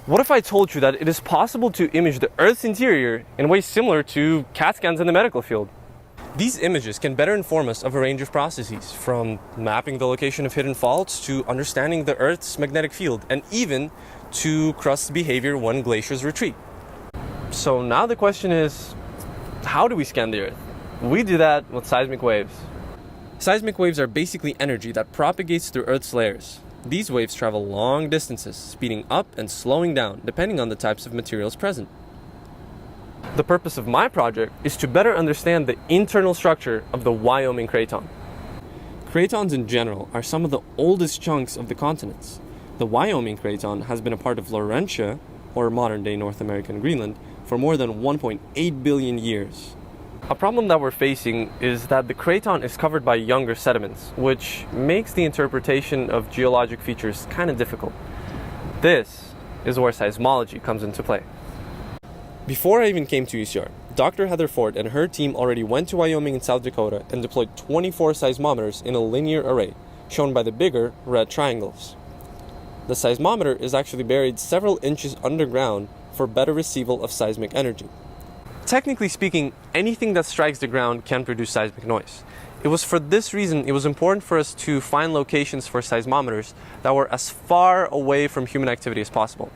What if I told you that it is possible to image the Earth's interior in ways similar to CAT scans in the medical field? These images can better inform us of a range of processes, from mapping the location of hidden faults to understanding the Earth's magnetic field, and even to crust behavior when glaciers retreat. So now the question is, how do we scan the Earth? We do that with seismic waves. Seismic waves are basically energy that propagates through Earth's layers. These waves travel long distances, speeding up and slowing down depending on the types of materials present. The purpose of my project is to better understand the internal structure of the Wyoming Craton. Cratons in general are some of the oldest chunks of the continents. The Wyoming Craton has been a part of Laurentia, or modern-day North American Greenland, for more than 1.8 billion years. A problem that we're facing is that the craton is covered by younger sediments, which makes the interpretation of geologic features kind of difficult. This is where seismology comes into play. Before I even came to UCR, Dr. Heather Ford and her team already went to Wyoming and South Dakota and deployed 24 seismometers in a linear array, shown by the bigger red triangles. The seismometer is actually buried several inches underground for better receival of seismic energy. Technically speaking, anything that strikes the ground can produce seismic noise. It was for this reason it was important for us to find locations for seismometers that were as far away from human activity as possible.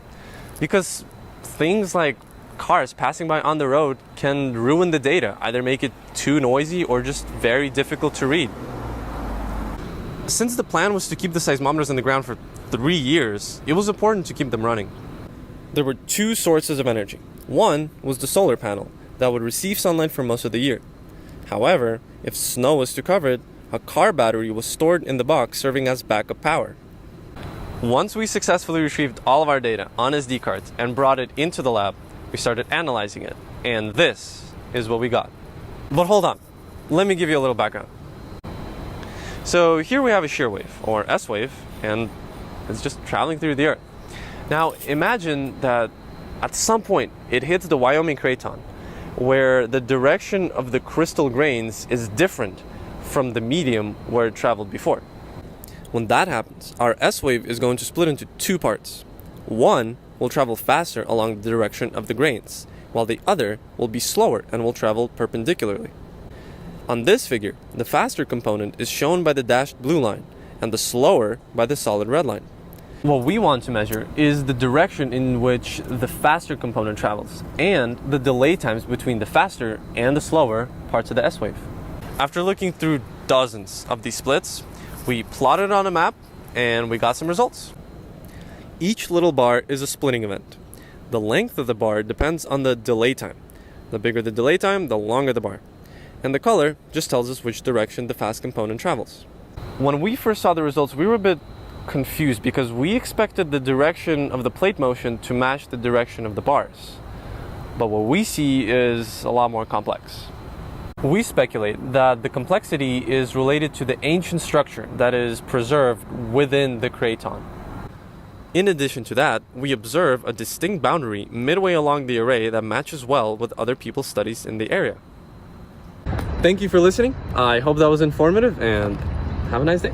Because things like cars passing by on the road can ruin the data, either make it too noisy or just very difficult to read. Since the plan was to keep the seismometers in the ground for 3 years, it was important to keep them running. There were two sources of energy. One was the solar panel that would receive sunlight for most of the year. However, if snow was to cover it, a car battery was stored in the box serving as backup power. Once we successfully retrieved all of our data on SD cards and brought it into the lab, we started analyzing it, and this is what we got. But hold on, let me give you a little background. So here we have a shear wave, or S wave, and it's just traveling through the Earth. Now imagine that at some point it hits the Wyoming Craton, where the direction of the crystal grains is different from the medium where it traveled before. When that happens, our S wave is going to split into two parts. One will travel faster along the direction of the grains, while the other will be slower and will travel perpendicularly. On this figure, the faster component is shown by the dashed blue line, and the slower by the solid red line. What we want to measure is the direction in which the faster component travels, and the delay times between the faster and the slower parts of the S wave. After looking through dozens of these splits, we plotted on a map, and we got some results. Each little bar is a splitting event. The length of the bar depends on the delay time. The bigger the delay time, the longer the bar. And the color just tells us which direction the fast component travels. When we first saw the results, we were a bit confused because we expected the direction of the plate motion to match the direction of the bars. But what we see is a lot more complex. We speculate that the complexity is related to the ancient structure that is preserved within the craton. In addition to that, we observe a distinct boundary midway along the array that matches well with other people's studies in the area. Thank you for listening. I hope that was informative, and have a nice day.